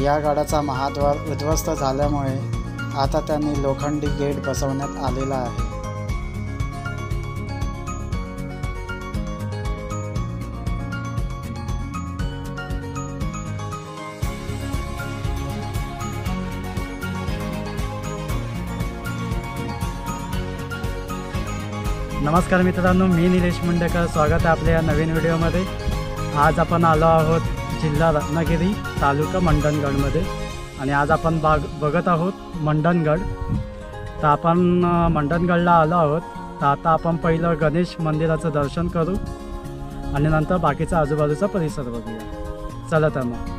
या गडाचा महाद्वार उद्ध्वस्त झाल्यामुळे आता त्यांनी लोखंडी गेट बसवण्यात आलेला आहे। नमस्कार मित्रांनो, मी निलेश मुंडेकर, स्वागत आहे आपल्या या नवीन व्हिडिओमध्ये। आज आपण आलो आहोत जिल्हा रत्नागिरी, तालुका मंडणगडमध्ये आणि आज आपण बघत आहोत मंडणगड। तर आपण मंडणगडला आलो आहोत। तर आता आपण पहिलं गणेश मंदिराचं दर्शन करू आणि नंतर बाकीचा आजूबाजूचा परिसर बघूया। चला तर मग।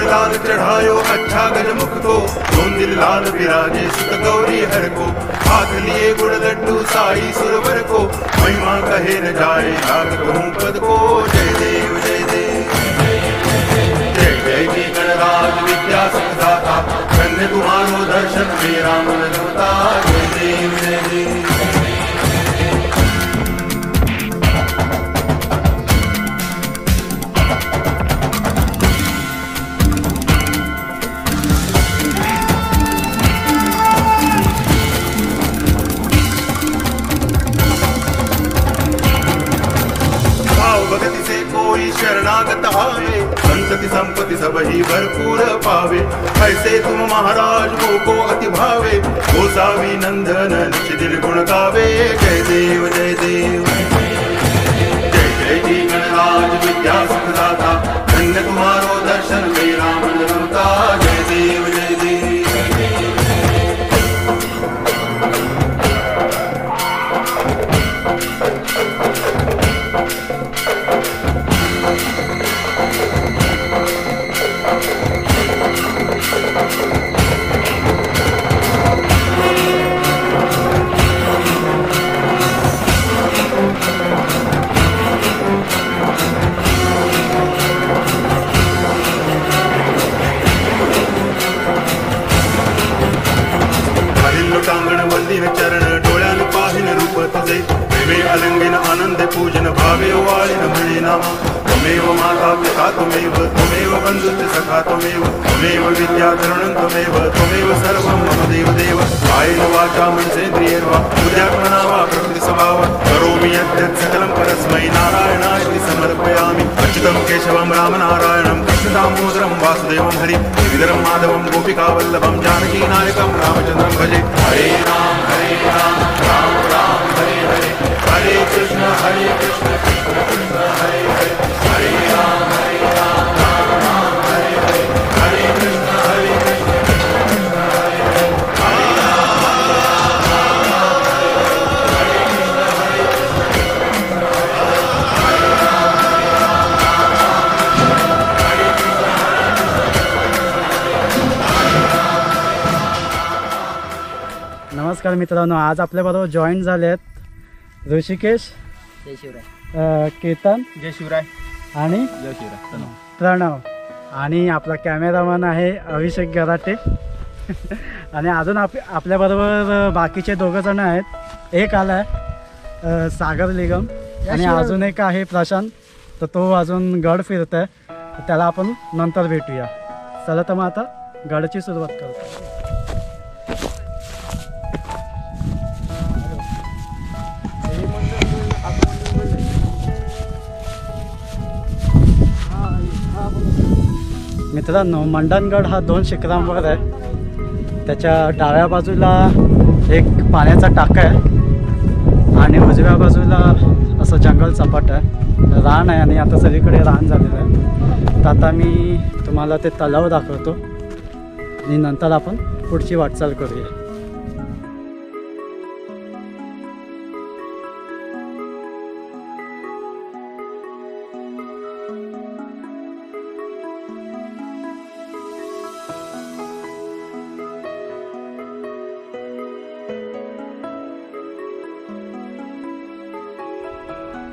लाल चढ़ायो अच्छा गजमुख को, धूंधिल लाल विराजे सुत गौरी हर को, हाथ लिए गुड़ लड्डू साई सुरवर को, महिमा कहे न जाए लागत हूँ पद को। जय देव जय देव जय जय जी गणराज विद्या सुखदाता, धन्य तुम्हारो दर्शन मेरा मन रमता। जय देव जय देव भगति से कोई शरणागत आवे, संतति संपत्ति सब ही भरपूर पावे। ऐसे तुम महाराज को अति भावे, गोसावी नंदन निज दिल गुण गावे। जय देव जय देव जय जय जी गणराज विद्या सुखदाता, धन्य तुम्हारो दर्शन मेरा मन रमता। जय देव जय देव चरण डोळ्यान पाहिन रूप तुझे, प्रेमे अलंगिन आनंद पूजन भावे वाळीन म्हणे नामा। त्वमेव माता पिता त्वमेव, त्वमेव बंधुश्च सखा त्वमेव, त्वमेव विद्या तरुणं त्वमेव, त्वमेव सर्वं मम देव देव। कायेन वाचा मनसेन्द्रियैर्वा बुद्ध्यात्मना वा प्रकृति स्वभावा, करोमि यद्यत् सकलं परस्मै नारायणाय समर्पयामि। अच्युतं केशवं रामनारायणं कृष्ण दामोदरं वासुदेवं हरि, गिरिधरं माधवं गोपिकावल्लभं जानकी नायकं रामचन्द्रं भजे। हरे राम राम राम हरे हरे, हरे कृष्ण कृष्ण कृष्ण हरे हरे, हरे राम राम राम हरे हरे, हरे कृष्ण कृष्ण कृष्ण हरे हरे, हरे राम हरे कृष्ण हरे कृष्ण हरे नमस्कार मित्रांनो, आज आपल्याबरोबर जॉईन झाले आहेत ऋषिकेश, जय शिवराय, केतन, जय शिवराय आणि जय शिवराय, प्रणव, आणि आपला कॅमेरामॅन आहे अभिषेक गराटे। आणि अजून आपल्याबरोबर बाकीचे दोघं जण आहेत। एक आला आहे सागर निगम आणि अजून एक आहे प्रशांत, तर तो अजून गड फिरत आहे, त्याला आपण नंतर भेटूया। चला तर मग आता गडाची सुरुवात करतो। मित्रांनो, मंडणगड हा 2 शिखरांवर आहे। त्याच्या डाव्या बाजूला एक पाण्याचा टाका आहे आणि उजव्या बाजूला असं जंगल सपाट आहे, रान आहे आणि आता सगळीकडे रान झालेलं आहे। तर आता मी तुम्हाला ते तलाव दाखवतो आणि नंतर आपण पुढची वाटचाल करूया।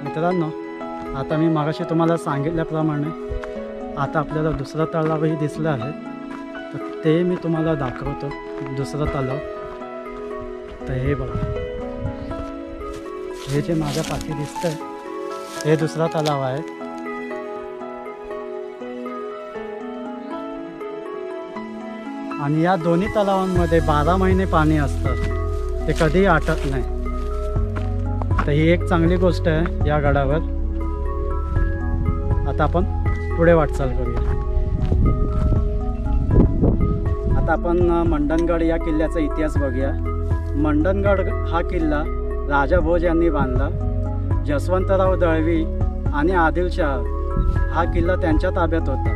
मित्रांनो, आता मी मागाशी तुम्हाला सांगितल्याप्रमाणे आता आपल्याला दुसरा तलावही दिसला आहे ते मी तुम्हाला दाखवतो. दुसरा तलाव तर हे बघा, हे जे माझ्या पाठी दिसतंय हे दुसरा तलाव आहे. आणि या दोन्ही तलावांमध्ये 12 महिने पाणी असतं, ते कधीही आटत नाही. तर ही एक चांगली गोष्ट आहे या गडावर. आता आपण पुढे वाटचाल करूया. आता आपण मंडणगड या किल्ल्याचा इतिहास बघूया. मंडणगड हा किल्ला राजा भोज यांनी बांधला. जसवंतराव दळवी आणि आदिलशाह हा किल्ला त्यांच्या ताब्यात होता.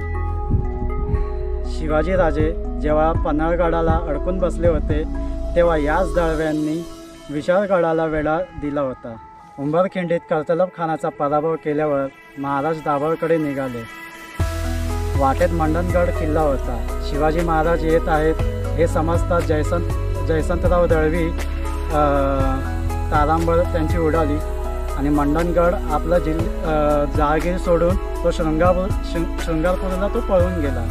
शिवाजीराजे जेव्हा पन्हाळगडाला अडकून बसले होते तेव्हा याच दळव्यांनी विशाळगडाला वेढा दिला होता. उंबरखिंडीत कर्तलब खानाचा पराभव केल्यावर महाराज दाभोळकडे निघाले. वाटेत मंडणगड किल्ला होता. शिवाजी महाराज येत आहेत हे समजताच जयसंतराव दळवी तारांबळ त्यांची उडाली आणि मंडणगड आपला जहागीर सोडून तो शृंगारपूरला तो पळून गेला.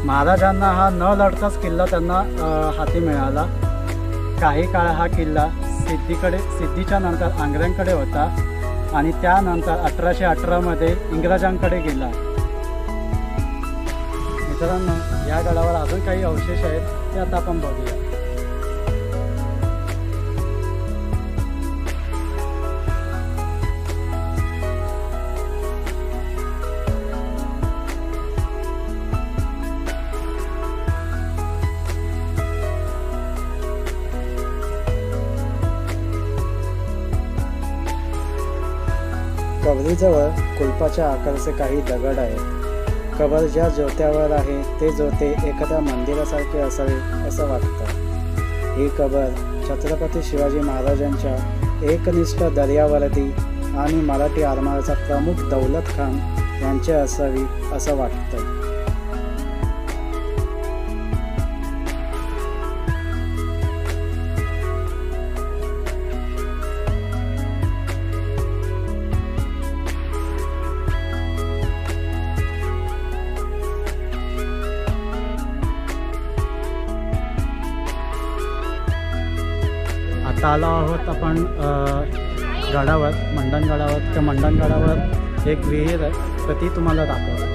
महाराजांना हा न लढताच किल्ला त्यांना हाती मिळाला. काही काळ हा किल्ला सिद्धीच्या नंतर आंग्र्यांकडे होता आणि त्यानंतर 1818 इंग्रजांकडे गेला. मित्रांनो, या गडावर अजून काही अवशेष आहेत ते आता आपण बघूया. कबरीजवळ कुलपाच्या आकाराचे काही दगड आहेत. कबर ज्या जोत्यावर आहे ते जोते एखाद्या मंदिरासारखे असावे असं वाटतं. ही कबर छत्रपती शिवाजी महाराजांच्या एकनिष्ठ दर्यावर्दी आणि मराठी आरमाराचा प्रमुख दौलत खान यांचे असावी असं वाटतं. आता आलो आहोत आपण गडावर, मंडणगडावर. त्या मंडणगडावर एक विहीर आहे तर ती तुम्हाला दाखवतो.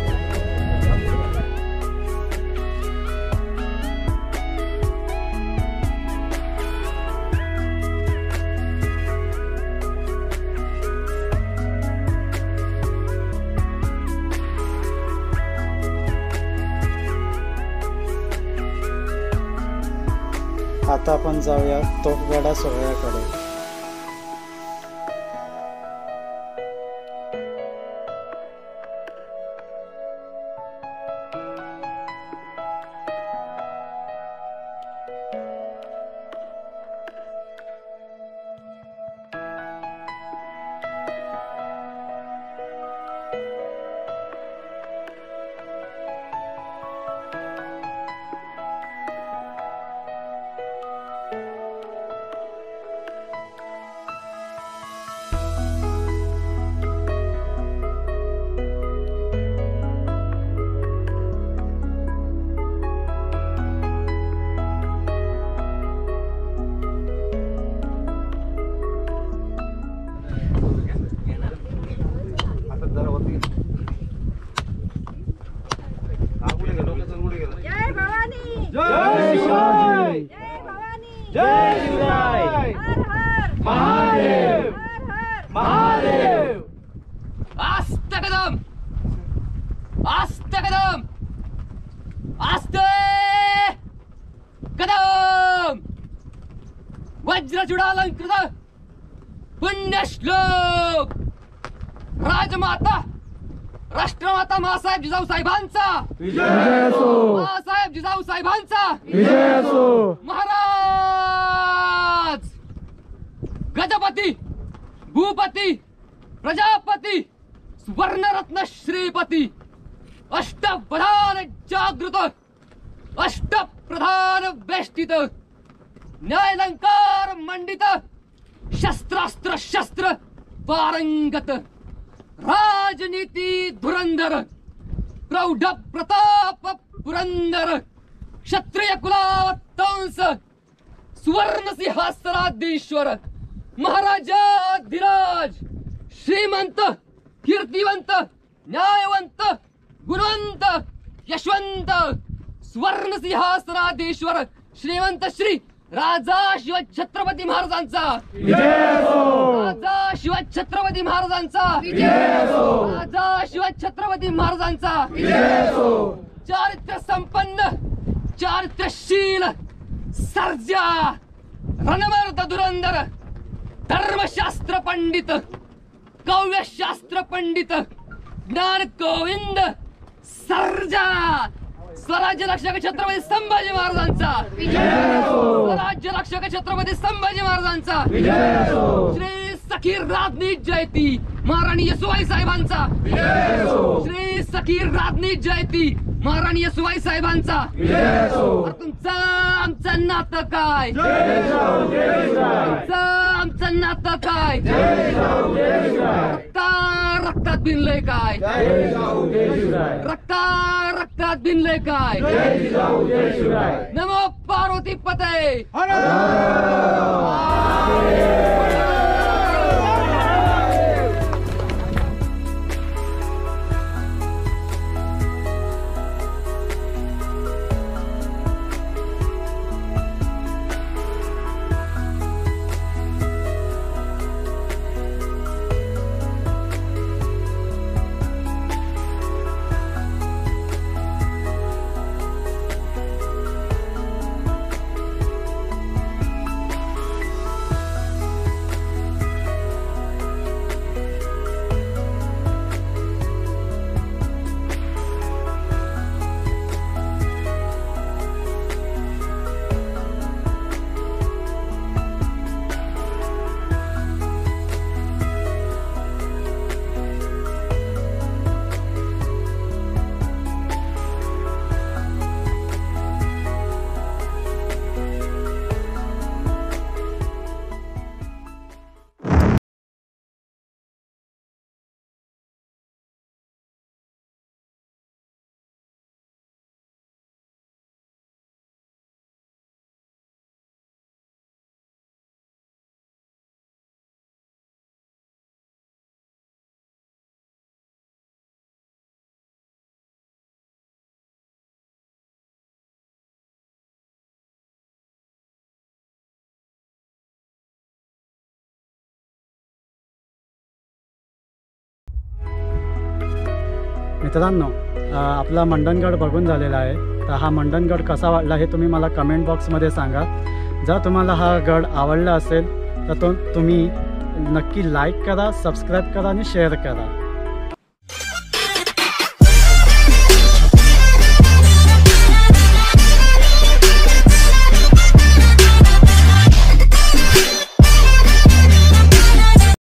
आता आपण जाऊया तोफगडा सोहळ्याकडे. जय शिवाजी, जय भवानी, जय शिवराय, हर हर महादेव, हर हर महादेव. आस्ते कदम, आस्ते कदम, आस्ते कदम. वज्रचूडालंकृत पुण्यश्लोक राजमाता राष्ट्रमाता मासाहेब जिजाऊ साहेबांचा विजय असो, मासाहेब जिजाऊ साहेबांचा विजय असो. महाराज गजपती भूपती प्रजापती स्वर्णरत्न श्रीपती अष्टप्रधान जागृत अष्टप्रधान वेष्टित न्यायालंकार मंडित शस्त्रास्त्र शस्त्र पारंगत राजनीती धुरंधर प्रौढ प्रताप पुरंदर क्षत्रिय कुलावतंस सुवर्ण सिंहासनाधीश्वर महाराजाधिराज श्रीमंत कीर्तिवंत न्यायवंत गुणवंत यशवंत सुवर्ण सिंहासनाधीश्वर श्रीमंत श्री राजा शिव छत्रपती महाराजांचा राजा शिव छत्रपती महाराजांचा राजा शिव छत्रपती महाराजांचा चारित्र्य संपन्न चारित्र्यशील सर्जा रणमर्द धुरंधर धर्मशास्त्र पंडित काव्यशास्त्र पंडित ज्ञान गोविंद सर्जा स्वराज्य रक्षक छत्रपती संभाजी महाराजांचा स्वराज्य रक्षक छत्रपती संभाजी महाराजांचा श्री सखीर राजनीत जयती महाराणी येसुबाई साहेबांचा श्री सखीर राजनीत जयती महाराणी येसुबाई साहेबांचा तुमचं आमचं नातं काय आमचं नातं काय रक्तात भिनलंय काय रक्तात भिनलंय काय नमो पार्वती पते मित्रांनो, आपला मंडणगड बघून झालेला आहे. तर हा मंडणगड कसा वाटला हे तुम्ही मला कमेंट बॉक्समध्ये सांगा. जर तुम्हाला हा गड आवडला असेल तर तुम्ही नक्की लाईक करा, सबस्क्राईब करा आणि शेअर करा.